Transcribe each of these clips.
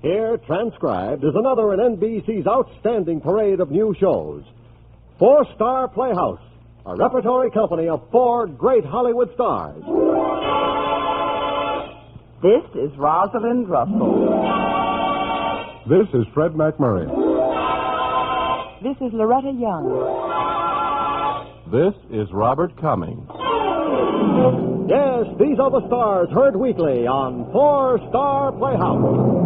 Here, transcribed, is another in NBC's outstanding parade of new shows. Four Star Playhouse, a repertory company of four great Hollywood stars. This is Rosalind Russell. This is Fred McMurray. This is Loretta Young. This is Robert Cummings. Yes, these are the stars heard weekly on Four Star Playhouse.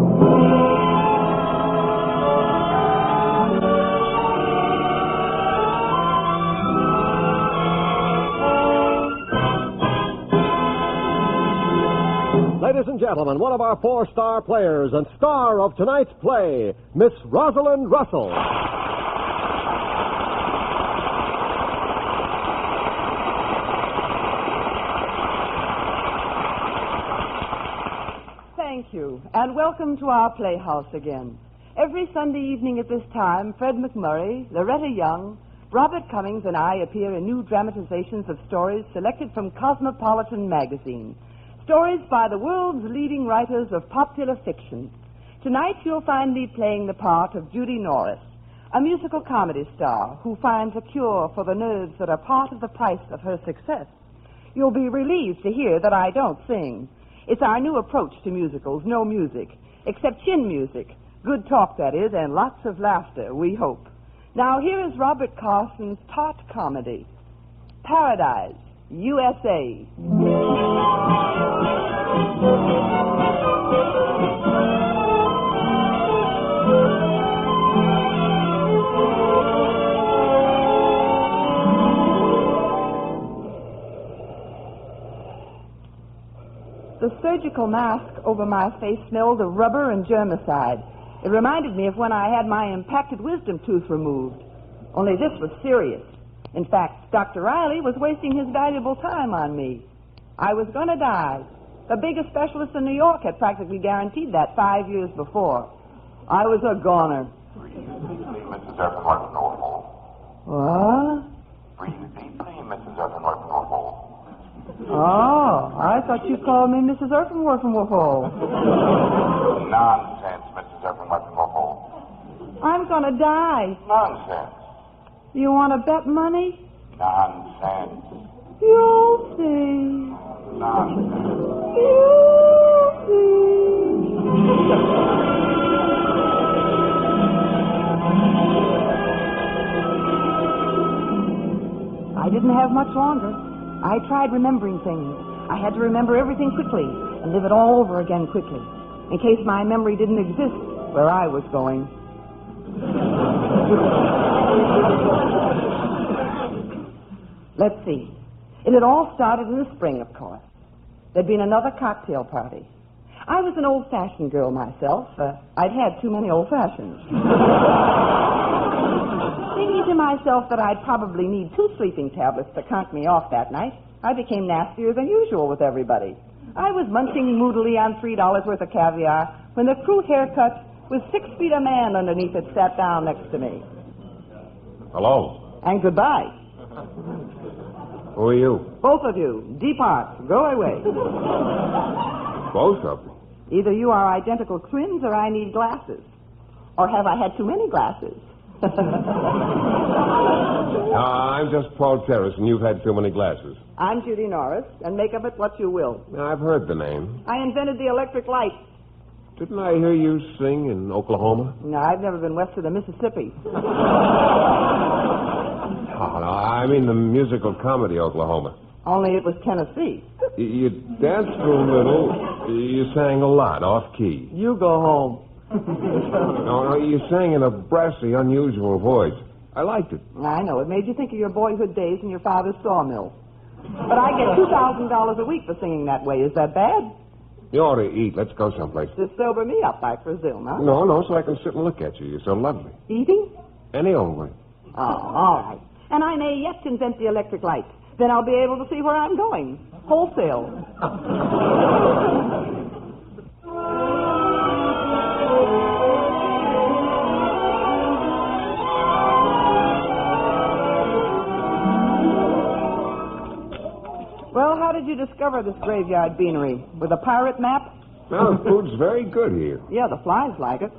Ladies and gentlemen, one of our four-star players and star of tonight's play, Miss Rosalind Russell. Thank you, and welcome to our playhouse again. Every Sunday evening at this time, Fred McMurray, Loretta Young, Robert Cummings, and I appear in new dramatizations of stories selected from Cosmopolitan magazine. Stories by the world's leading writers of popular fiction. Tonight you'll find me playing the part of Judy Norris, a musical comedy star who finds a cure for the nerves that are part of the price of her success. You'll be relieved to hear that I don't sing. It's our new approach to musicals, no music, except chin music. Good talk, that is, and lots of laughter, we hope. Now here is Robert Carson's taut comedy, Paradise, USA. The surgical mask over my face smelled of rubber and germicide. It reminded me of when I had my impacted wisdom tooth removed. Only this was serious. In fact, Dr. Riley was wasting his valuable time on me. I was going to die. The biggest specialist in New York had practically guaranteed that 5 years before. I was a goner. Breathe deeply, Mrs. Earthenworth Norfolk. What? Breathe deeply, Mrs. Earthenworth Norfolk. Oh, I thought you called me Mrs. Earthenworth. Nonsense, Mrs. Earthenworth Norfolk. I'm going to die. Nonsense. You want to bet money? Nonsense. You'll see. Nonsense. You'll see. I didn't have much longer. I tried remembering things. I had to remember everything quickly and live it all over again quickly, in case my memory didn't exist where I was going. Let's see. It had all started in the spring, of course. There'd been another cocktail party. I was an old-fashioned girl myself. I'd had too many old-fashions. Thinking to myself that I'd probably need 2 sleeping tablets to conk me off that night, I became nastier than usual with everybody. I was munching moodily on $3 worth of caviar when the crew haircut with 6 feet a man underneath it sat down next to me. Hello. And goodbye. Who are you? Both of you, depart. Go away. Both of them. Either you are identical twins or I need glasses. Or have I had too many glasses? I'm just Paul Terrace, and you've had too many glasses. I'm Judy Norris, and make of it what you will. I've heard the name. I invented the electric light. Didn't I hear you sing in Oklahoma? No, I've never been west of the Mississippi. Oh, no, I mean the musical comedy Oklahoma. Only it was Tennessee. You danced a little. You sang a lot, off-key. You go home. No, you sang in a brassy, unusual voice. I liked it. I know. It made you think of your boyhood days in your father's sawmill. But I get $2,000 a week for singing that way. Is that bad? You ought to eat. Let's go someplace. To sober me up, I presume, huh? No, so I can sit and look at you. You're so lovely. Eating? Any old way. Oh, all right. And I may yet invent the electric light. Then I'll be able to see where I'm going. Wholesale. Well, how did you discover this graveyard beanery? With a pirate map? Well, the food's very good here. Yeah, the flies like it.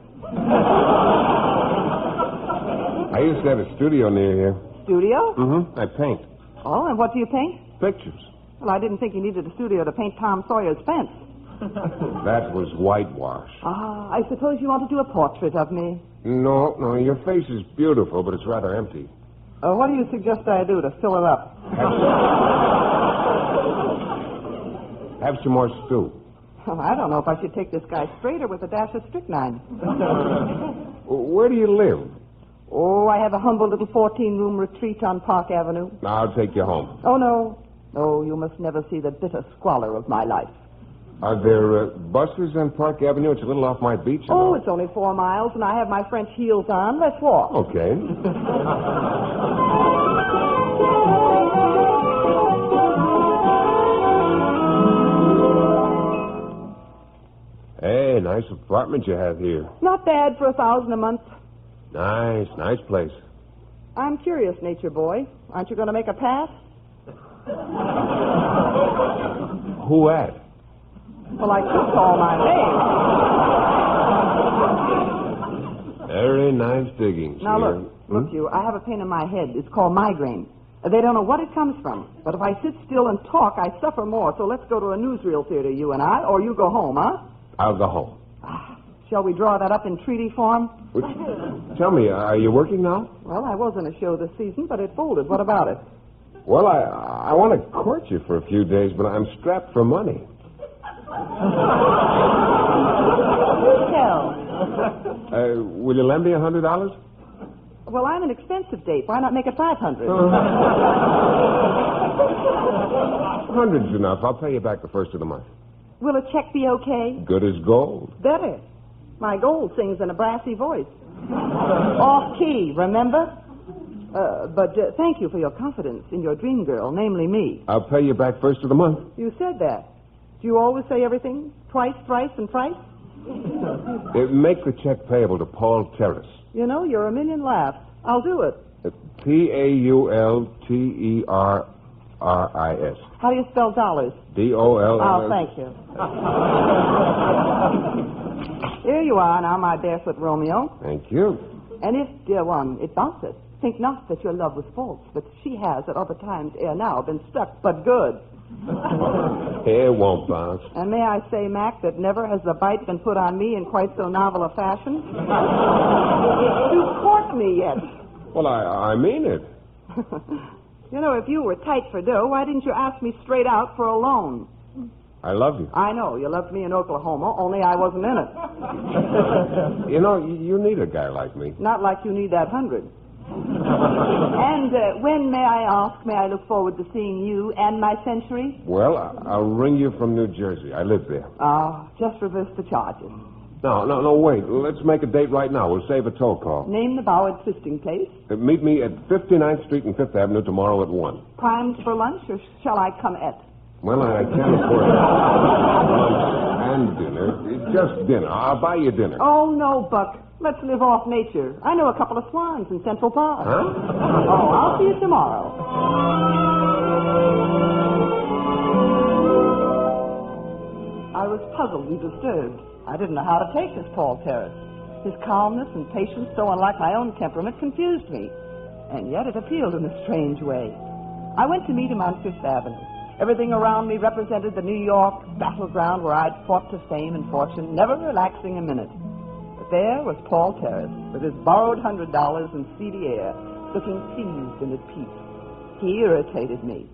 I used to have a studio near here. Studio? Mm-hmm. I paint. Oh, and what do you paint? Pictures. Well, I didn't think you needed a studio to paint Tom Sawyer's fence. That was whitewash. Ah, I suppose you want to do a portrait of me. No, your face is beautiful, but it's rather empty. What do you suggest I do to fill it up? Have some more stew. Oh, I don't know if I should take this guy straight or with a dash of strychnine. Where do you live? Oh, I have a humble little 14-room retreat on Park Avenue. I'll take you home. Oh, no. No, you must never see the bitter squalor of my life. Are there buses on Park Avenue? It's a little off my beach. Oh, it's only 4 miles, and I have my French heels on. Let's walk. Okay. Hey, nice apartment you have here. Not bad for $1,000 a month. Nice place. I'm curious, nature boy. Aren't you going to make a pass? Who at? Well, I could call my name. Very nice diggings. Now, here. look, you, I have a pain in my head. It's called migraine. They don't know what it comes from. But if I sit still and talk, I suffer more. So let's go to a newsreel theater, you and I, or you go home, huh? I'll go home. Shall we draw that up in treaty form? Tell me, are you working now? Well, I was in a show this season, but it folded. What about it? Well, I want to court you for a few days, but I'm strapped for money. Tell. Will you lend me $100? Well, I'm an expensive date. Why not make it $500? 100's enough. I'll pay you back the first of the month. Will a check be okay? Good as gold. Better. My gold sings in a brassy voice. Off key, remember? But thank you for your confidence in your dream girl, namely me. I'll pay you back first of the month. You said that. Do you always say everything? Twice, thrice, and thrice? Make the check payable to Paul Terrace. You know, you're a million laughs. I'll do it. Paulterris. How do you spell dollars? DOLLS. Oh, thank you. Here you are now, my barefoot Romeo. Thank you. And if, dear one, it bounces, think not that your love was false, but she has at other times ere now been struck but good. It won't bounce. And may I say, Mac, that never has the bite been put on me in quite so novel a fashion? You court me yet. Well, I mean it. You know, if you were tight for dough, why didn't you ask me straight out for a loan? I love you. I know. You loved me in Oklahoma, only I wasn't in it. You know, you need a guy like me. Not like you need that 100. And when, may I ask, may I look forward to seeing you and my century? Well, I'll ring you from New Jersey. I live there. Just reverse the charges. No, wait. Let's make a date right now. We'll save a toll call. Name the Boward Fisting Place. Meet me at 59th Street and 5th Avenue tomorrow at 1. Primed for lunch, or shall I come at? Well, I can't afford lunch and dinner. Just dinner. I'll buy you dinner. Oh, no, Buck. Let's live off nature. I know a couple of swans in Central Park. Huh? Oh, I'll see you tomorrow. I was puzzled and disturbed. I didn't know how to take this Paul Terrace. His calmness and patience, so unlike my own temperament, confused me. And yet it appealed in a strange way. I went to meet him on Fifth Avenue. Everything around me represented the New York battleground where I'd fought to fame and fortune, never relaxing a minute. But there was Paul Terrace, with his borrowed $100 and seedy air, looking pleased and at peace. He irritated me.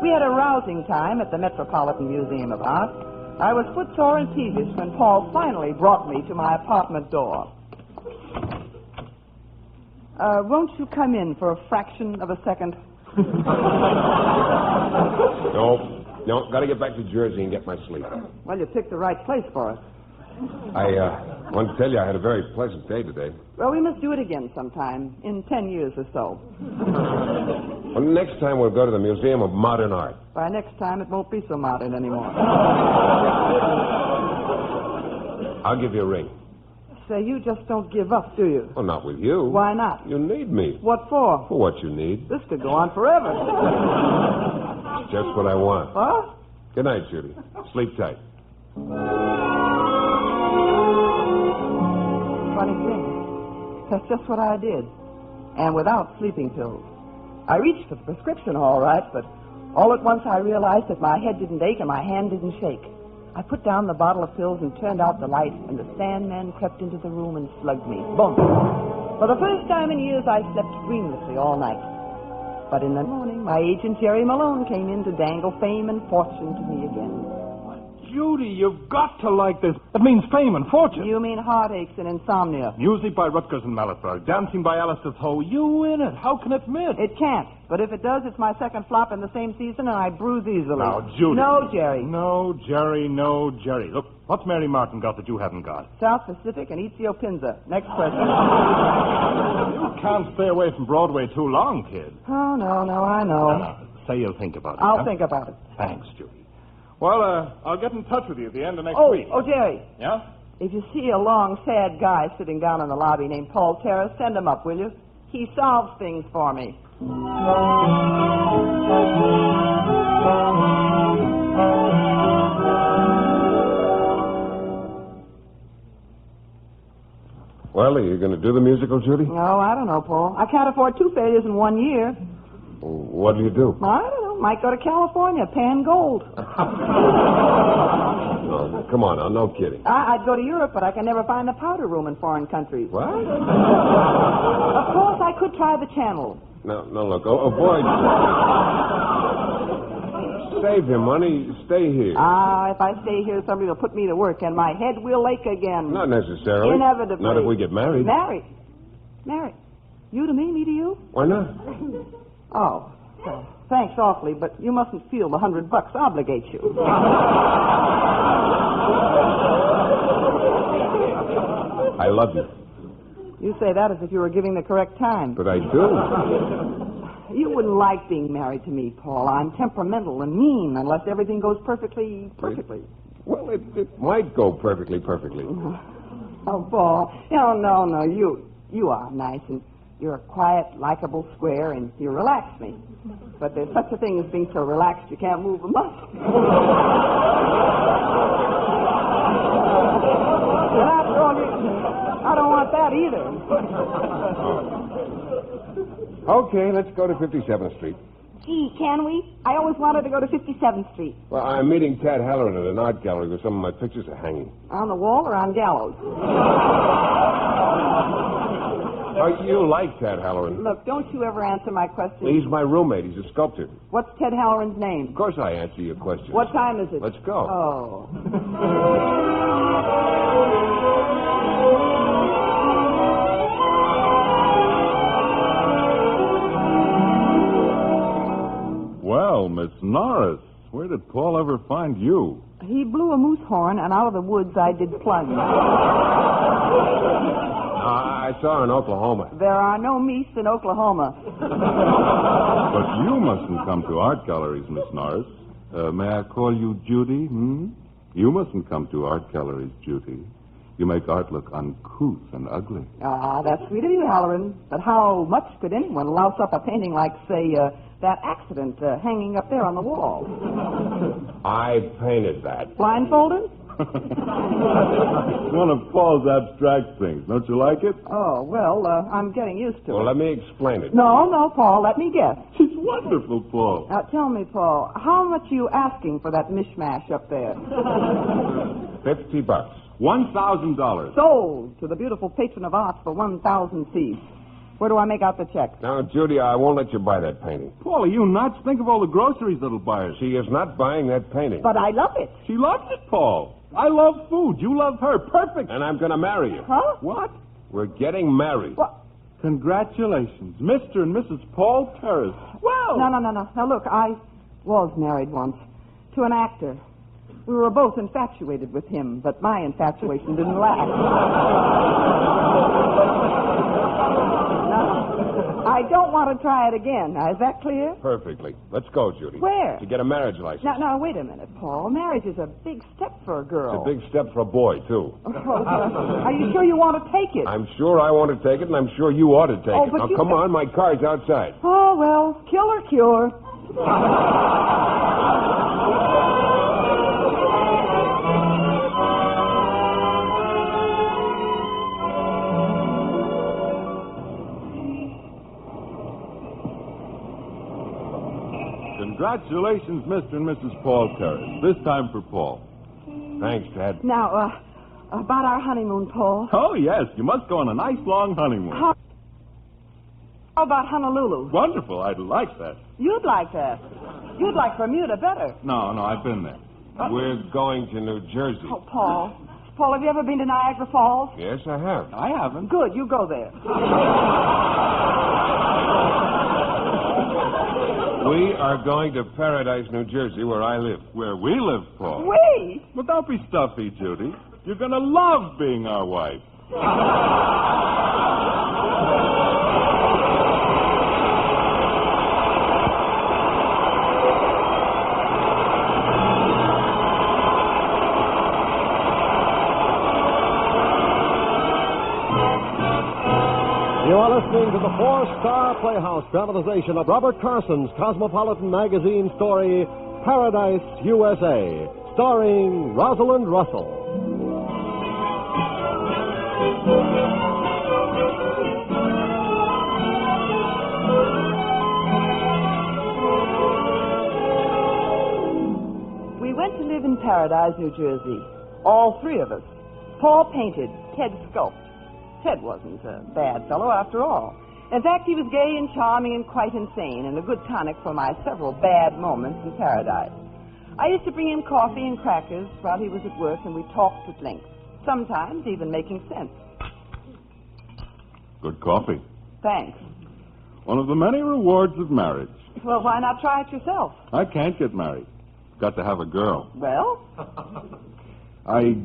We had a rousing time at the Metropolitan Museum of Art. I was footsore and peevish when Paul finally brought me to my apartment door. Won't you come in for a fraction of a second? No, gotta get back to Jersey and get my sleep. Well, you picked the right place for us. I want to tell you I had a very pleasant day today. Well, we must do it again sometime, in 10 years or so. Well, next time we'll go to the Museum of Modern Art. By next time, it won't be so modern anymore. I'll give you a ring. Say, you just don't give up, do you? Well, not with you. Why not? You need me. What for? For what you need. This could go on forever. Just what I want. What? Good night, Judy. Sleep tight. Funny thing. That's just what I did. And without sleeping pills. I reached for the prescription all right, but all at once I realized that my head didn't ache and my hand didn't shake. I put down the bottle of pills and turned out the light, and the Sandman crept into the room and slugged me. Boom. For the first time in years, I slept dreamlessly all night. But in the morning, my agent, Jerry Malone, came in to dangle fame and fortune to me again. Judy, you've got to like this. It means fame and fortune. You mean heartaches and insomnia? Music by Rutgers and Malletberg, dancing by Alistair Ho. You in it. How can it miss? It can't. But if it does, it's my second flop in the same season, and I bruise easily. Now, Judy. No, Jerry. No, Jerry, no, Jerry. Look, what's Mary Martin got that you haven't got? South Pacific and Ethiopinza. Next question. You can't stay away from Broadway too long, kid. Oh, no, I know. No. Say you'll think about it. I'll think about it. Thanks, Judy. Well, I'll get in touch with you at the end of next week. Oh, Jerry. Yeah? If you see a long, sad guy sitting down in the lobby named Paul Terrace, send him up, will you? He solves things for me. Well, are you going to do the musical, Judy? No, I don't know, Paul. I can't afford 2 failures in 1 year. What do you do? I don't know. Might go to California, pan gold. Oh, come on now, no kidding. I'd go to Europe, but I can never find the powder room in foreign countries. What? Of course, I could try the Channel. No, look, avoid... Save your money, stay here. If I stay here, somebody will put me to work, and my head will ache again. Not necessarily. Inevitably. Not if we get married. Married? You to me, me to you? Why not? Oh, well, thanks awfully, but you mustn't feel the $100 obligates you. I love you. You say that as if you were giving the correct time. But I do. You wouldn't like being married to me, Paul. I'm temperamental and mean unless everything goes perfectly. Well, it might go perfectly. Oh, Paul. No. You are nice, and you're a quiet, likable square, and you relax me. But there's such a thing as being so relaxed you can't move a muscle. And after all, I don't want that either. Okay, let's go to 57th Street. Gee, can we? I always wanted to go to 57th Street. Well, I'm meeting Tad Halloran at an art gallery where some of my pictures are hanging. On the wall or on gallows? You like Tad Halloran? Look, don't you ever answer my question. He's my roommate. He's a sculptor. What's Ted Halloran's name? Of course I answer your questions. What time is it? Let's go. Oh. Well, Miss Norris, where did Paul ever find you? He blew a moose horn, and out of the woods I did plunge. I saw her in Oklahoma. There are no meese in Oklahoma. But you mustn't come to art galleries, Miss Norris. May I call you Judy? You mustn't come to art galleries, Judy. You make art look uncouth and ugly. That's sweet of you, Halloran. But how much could anyone louse up a painting like, say, that accident hanging up there on the wall? I painted that. Blindfolded? It's one of Paul's abstract things. Don't you like it? Oh, well, I'm getting used to it. Well, let me explain it. No, Paul, let me guess. It's wonderful, Paul. Now, tell me, Paul, how much are you asking for that mishmash up there? $50. $1,000. Sold to the beautiful patron of arts for 1,000 seeds. Where do I make out the check? Now, Judy, I won't let you buy that painting. Paul, are you nuts? Think of all the groceries that'll buy it. She is not buying that painting. But I love it. She loves it, Paul. I love food. You love her. Perfect. And I'm going to marry you. Huh? What? We're getting married. What? Congratulations, Mr. and Mrs. Paul Terrace. Well. No. Now, look, I was married once to an actor. We were both infatuated with him, but my infatuation didn't last. I don't want to try it again. Now, is that clear? Perfectly. Let's go, Judy. Where? To get a marriage license. Now, wait a minute, Paul. Marriage is a big step for a girl. It's a big step for a boy, too. Are you sure you want to take it? I'm sure I want to take it, and I'm sure you ought to take it. But Now, come on. My car's outside. Oh, well, kill or cure. Congratulations, Mr. and Mrs. Paul Terrace. This time for Paul. Thanks, Dad. Now, about our honeymoon, Paul. Oh, yes. You must go on a nice long honeymoon. How about Honolulu? Wonderful. I'd like that. You'd like that. You'd like Bermuda better. No, I've been there. We're going to New Jersey. Oh, Paul. Paul, have you ever been to Niagara Falls? Yes, I have. I haven't. Good, you go there. We are going to Paradise, New Jersey, where I live. Where we live, Paul. We? Well, don't be stuffy, Judy. You're going to love being our wife. You are listening to the Four Star Playhouse dramatization of Robert Carson's Cosmopolitan magazine story, Paradise, USA, starring Rosalind Russell. We went to live in Paradise, New Jersey. All three of us. Paul painted, Ted sculpted. Ted wasn't a bad fellow after all. In fact, he was gay and charming and quite insane, and a good tonic for my several bad moments in Paradise. I used to bring him coffee and crackers while he was at work, and we talked at length, sometimes even making sense. Good coffee. Thanks. One of the many rewards of marriage. Well, why not try it yourself? I can't get married. Got to have a girl. Well? I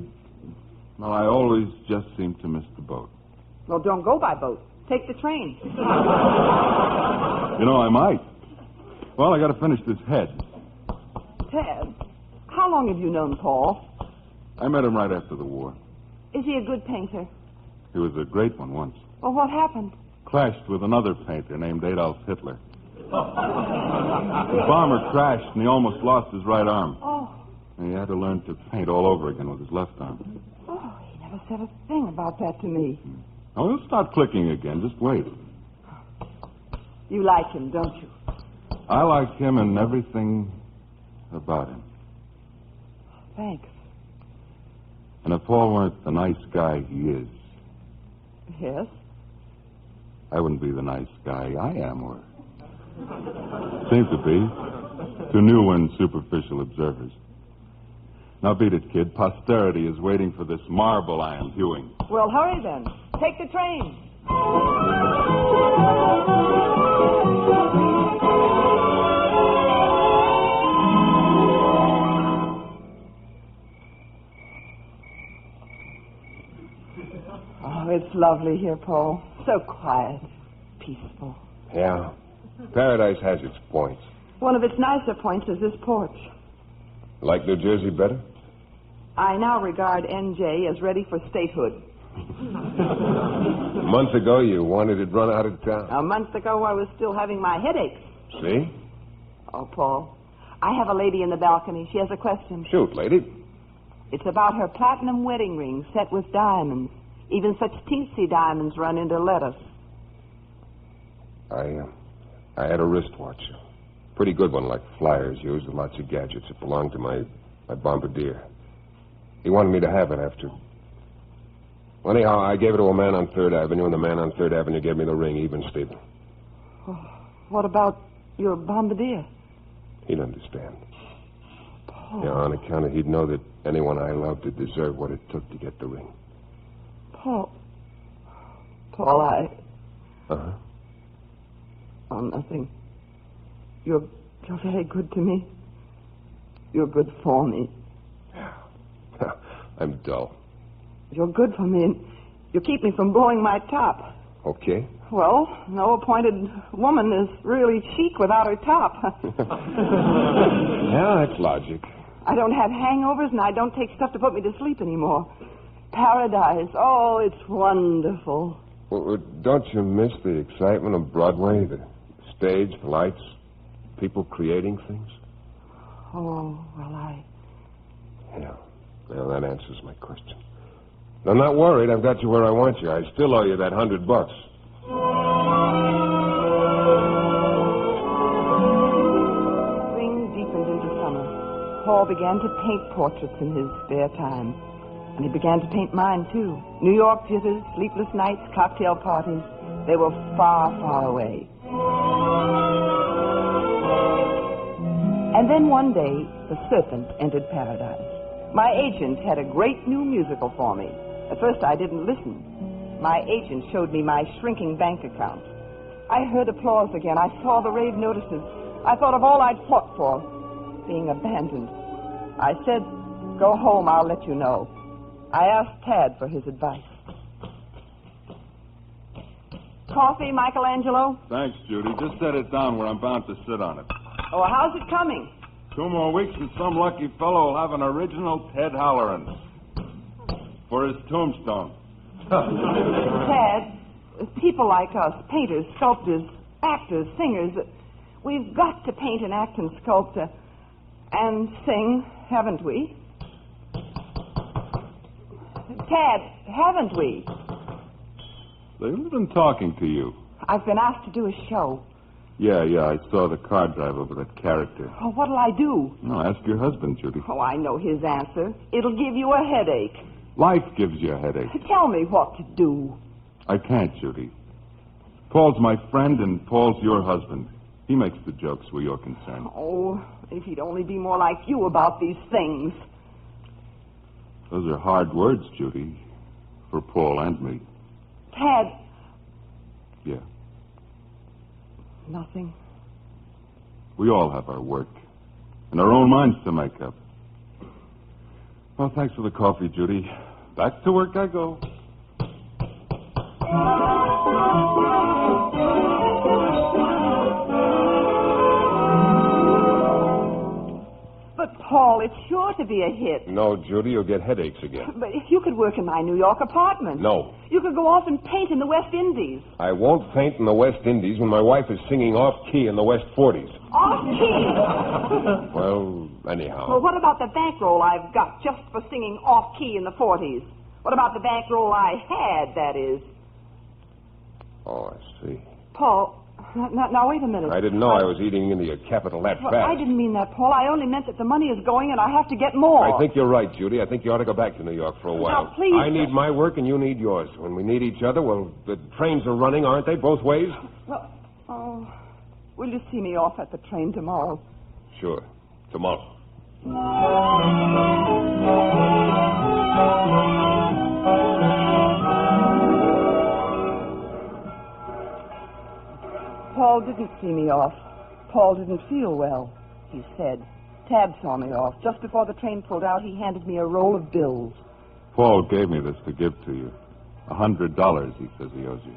always just seem to miss the boat. Well, don't go by boat. Take the train. You know, I might. Well, I got to finish this head. Ted, how long have you known Paul? I met him right after the war. Is he a good painter? He was a great one once. Well, what happened? Clashed with another painter named Adolf Hitler. The bomber crashed, and he almost lost his right arm. Oh. And he had to learn to paint all over again with his left arm. Oh, he never said a thing about that to me. Oh, he'll start clicking again. Just wait. You like him, don't you? I like him and everything about him. Thanks. And if Paul weren't the nice guy he is, Yes? I wouldn't be the nice guy I am, or seem to be, to new and superficial observers. Now beat it, kid. Posterity is waiting for this marble I am hewing. Well, hurry then. Take the train. Oh, it's lovely here, Paul. So quiet, peaceful. Yeah. Paradise has its points. One of its nicer points is this porch. Like New Jersey better? I now regard NJ as ready for statehood. A month ago, you wanted it run out of town. A month ago, I was still having my headaches. See? Oh, Paul, I have a lady in the balcony. She has a question. Shoot, lady. It's about her platinum wedding ring set with diamonds. Even such teensy diamonds run into lettuce. I had a wristwatch. Pretty good one, like flyers used with lots of gadgets. It belonged to my bombardier. He wanted me to have it after. Well, anyhow, I gave it to a man on 3rd Avenue, and the man on 3rd Avenue gave me the ring, even Steven. Oh, what about your bombardier? He'd understand. Paul. Yeah, on account of he'd know that anyone I loved would deserve what it took to get the ring. Paul, Uh-huh. Oh, nothing. You're very good to me. You're good for me. I'm dull. You're good for me, and you keep me from blowing my top. Okay. Well, no appointed woman is really chic without her top. Yeah, that's logic. I don't have hangovers, and I don't take stuff to put me to sleep anymore. Paradise. Oh, it's wonderful. Well, don't you miss the excitement of Broadway? The stage, the lights, people creating things? Oh, well, Yeah. Well, that answers my question. I'm not worried. I've got you where I want you. I still owe you that $100. Ring Paul began to paint portraits in his spare time. And he began to paint mine, too. New York jitters, sleepless nights, cocktail parties. They were far, far away. And then one day, the serpent entered paradise. My agent had a great new musical for me. At first, I didn't listen. My agent showed me my shrinking bank account. I heard applause again. I saw the rave notices. I thought of all I'd fought for, being abandoned. I said, go home, I'll let you know. I asked Tad for his advice. Coffee, Michelangelo? Thanks, Judy. Just set it down where I'm bound to sit on it. Oh, how's it coming? 2 more weeks and some lucky fellow will have an original Ted Halloran for his tombstone. Tad, people like us, painters, sculptors, actors, singers, we've got to paint and act and sculpt and sing, haven't we? Tad, haven't we? They've been talking to you. I've been asked to do a show. Yeah, I saw the car drive over that character. Oh, what'll I do? No, ask your husband, Judy. Oh, I know his answer. It'll give you a headache. Life gives you a headache. Tell me what to do. I can't, Judy. Paul's my friend and Paul's your husband. He makes the jokes where you're concerned. Oh, if he'd only be more like you about these things. Those are hard words, Judy, for Paul and me. Tad. Yeah. Nothing. We all have our work and our own minds to make up. Well, thanks for the coffee, Judy. Back to work I go. But, Paul, it's sure to be a hit. No, Judy, you'll get headaches again. But if you could work in my New York apartment. No. You could go off and paint in the West Indies. I won't paint in the West Indies when my wife is singing off-key in the West 40s. Off-key? Well, anyhow. Well, what about the bankroll I've got just for singing off-key in the 40s? What about the bankroll I had, that is? Oh, I see. Paul, now wait a minute. I didn't know I was eating into your capital that Well, fast. I didn't mean that, Paul. I only meant that the money is going and I have to get more. I think you're right, Judy. I think you ought to go back to New York for a while. Now, please. I need my work and you need yours. When we need each other, well, the trains are running, aren't they, both ways? Well, will you see me off at the train tomorrow? Sure. Tomorrow. Paul didn't see me off. Paul didn't feel well, he said. Tad saw me off. Just before the train pulled out, he handed me a roll of bills. Paul gave me this to give to you. $100, he says he owes you.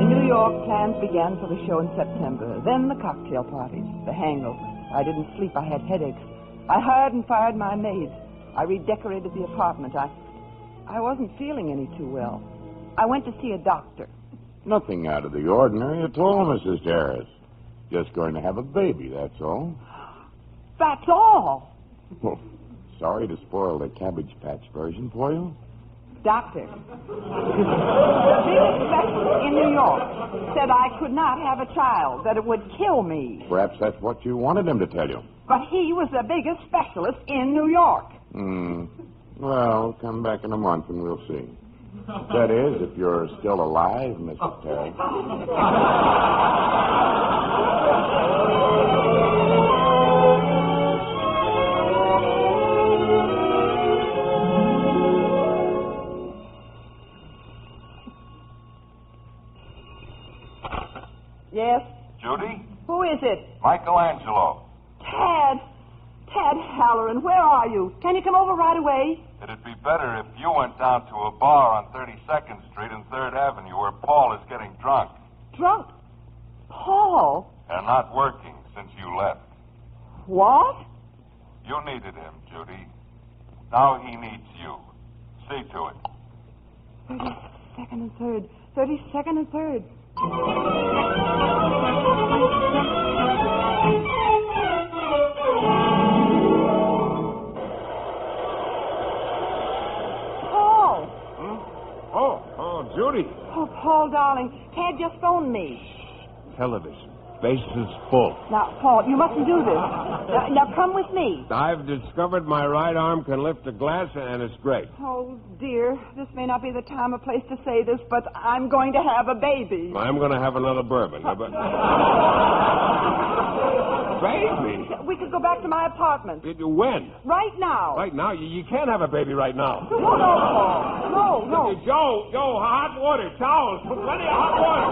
In New York, plans began for the show in September. Then the cocktail parties, the hangovers. I didn't sleep. I had headaches. I hired and fired my maids. I redecorated the apartment. I wasn't feeling any too well. I went to see a doctor. Nothing out of the ordinary at all, Mrs. Harris. Just going to have a baby, that's all. That's all. Oh, sorry to spoil the Cabbage Patch version for you. Doctor, the biggest specialist in New York said I could not have a child, that it would kill me. Perhaps that's what you wanted him to tell you. But he was the biggest specialist in New York. Well, come back in a month and we'll see. That is, if you're still alive, Mrs. Terry. Yes? Judy? Who is it? Michelangelo. Tad Halloran, where are you? Can you come over right away? It'd be better if you went down to a bar on 32nd Street and 3rd Avenue where Paul is getting drunk Drunk? Paul? and not working since you left. What? You needed him, Judy. Now he needs you. See to it. 32nd and 3rd. 32nd and 3rd. Oh, Judy. Oh, Paul, darling, Tad just phoned me. television. Bases full. Now, Paul, you mustn't do this. Now, come with me. I've discovered my right arm can lift a glass, and it's great. Oh, dear. This may not be the time or place to say this, but I'm going to have a baby. I'm going to have another bourbon. Baby? We could go back to my apartment. When? Right now. Right now? You can't have a baby right now. Oh, no, Paul. No. Joe, hot water, towels, plenty of hot water.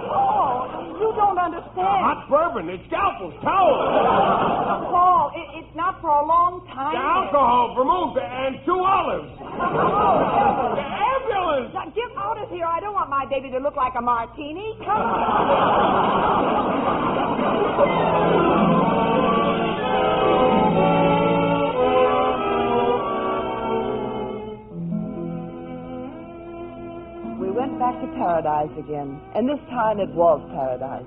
Paul, you don't understand. Hot bourbon, it's scalpels, towels. Paul, it's not for a long time. The alcohol, vermouth, and 2 olives. The ambulance. Now, get out of here. I don't want my baby to look like a martini. Come on. We went back to paradise again, and this time it was paradise.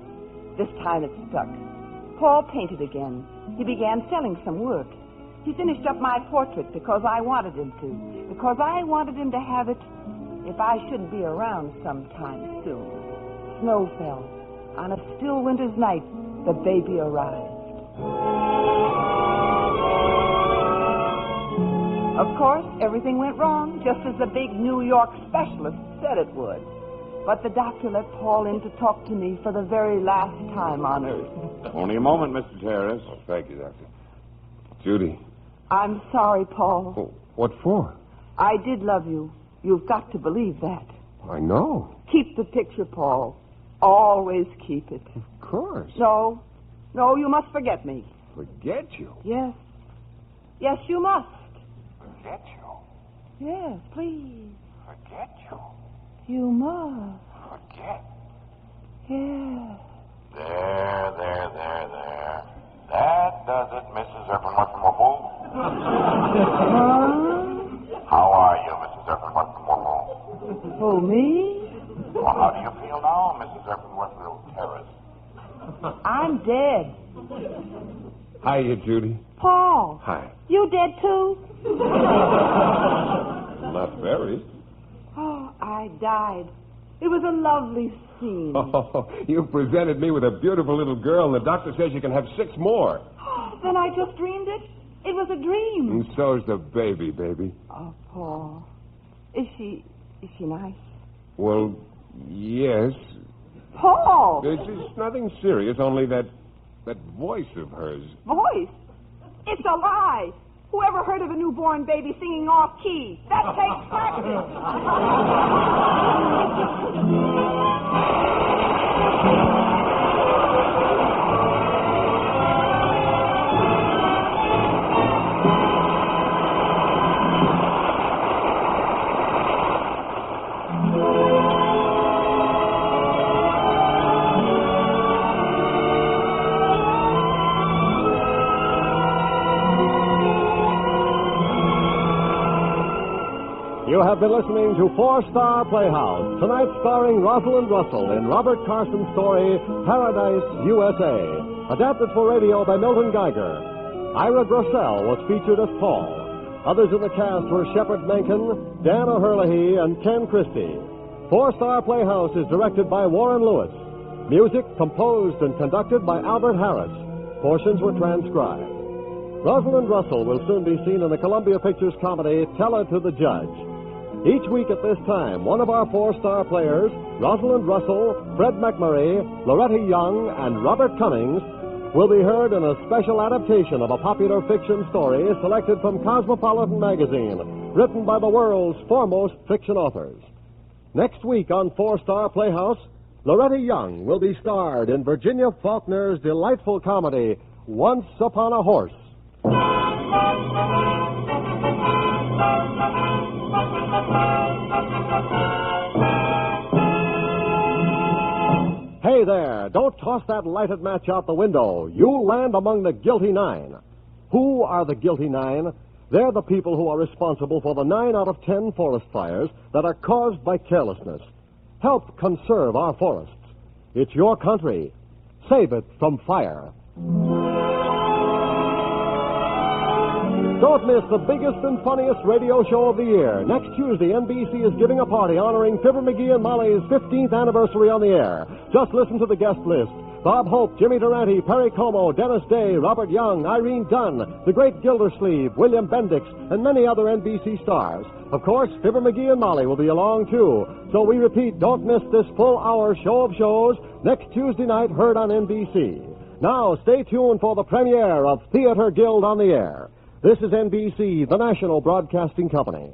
This time it stuck. Paul painted again. He began selling some work. He finished up my portrait because I wanted him to, because I wanted him to have it if I shouldn't be around sometime soon. Snow fell. On a still winter's night, the baby arrived. Of course, everything went wrong, just as the big New York specialist said it would. But the doctor let Paul in to talk to me for the very last time on Earth. Only a moment, Mr. Terrace. Oh, thank you, Doctor. Judy. I'm sorry, Paul. Oh, what for? I did love you. You've got to believe that. I know. Keep the picture, Paul. Always keep it. Of course. No, you must forget me. Forget you? Yes. Yes, you must. Forget you? Yes, please. Forget you? You must. Forget? Yes. There. That does it, Mrs. Erpenwurfenwurfel. How are you, Mrs. Erpenwurfenwurfel? Who, me? Well, how do you feel now, Mrs. Erpenwurfel Terrace? I'm dead. Hiya, Judy. Paul. Hi. You dead, too? Not very. Oh, I died. It was a lovely scene. Oh, you presented me with a beautiful little girl, and the doctor says you can have 6 more. Then I just dreamed it. It was a dream. And so's the baby. Oh, Paul. Is she nice? Well, yes. Paul! It's nothing serious, only that voice of hers. Voice? It's a lie. Whoever heard of a newborn baby singing off key? That takes practice. You have been listening to Four Star Playhouse, tonight starring Rosalind Russell in Robert Carson's story, Paradise, USA, adapted for radio by Milton Geiger. Ira Grossell was featured as Paul. Others in the cast were Shepard Menken, Dan O'Herlihy, and Ken Christie. Four Star Playhouse is directed by Warren Lewis. Music composed and conducted by Albert Harris. Portions were transcribed. Rosalind Russell will soon be seen in the Columbia Pictures comedy Tell Her to the Judge. Each week at this time, one of our four-star players, Rosalind Russell, Fred McMurray, Loretta Young, and Robert Cummings, will be heard in a special adaptation of a popular fiction story selected from Cosmopolitan magazine, written by the world's foremost fiction authors. Next week on Four Star Playhouse, Loretta Young will be starred in Virginia Faulkner's delightful comedy, Once Upon a Horse. Hey there, don't toss that lighted match out the window. You'll land among the guilty 9. Who are the guilty 9? They're the people who are responsible for the 9 out of 10 forest fires that are caused by carelessness. Help conserve our forests. It's your country. Save it from fire. Don't miss the biggest and funniest radio show of the year. Next Tuesday, NBC is giving a party honoring Fibber McGee and Molly's 15th anniversary on the air. Just listen to the guest list. Bob Hope, Jimmy Durante, Perry Como, Dennis Day, Robert Young, Irene Dunn, the great Gildersleeve, William Bendix, and many other NBC stars. Of course, Fibber McGee and Molly will be along, too. So we repeat, don't miss this full-hour show of shows next Tuesday night, heard on NBC. Now, stay tuned for the premiere of Theater Guild on the Air. This is NBC, the national broadcasting company.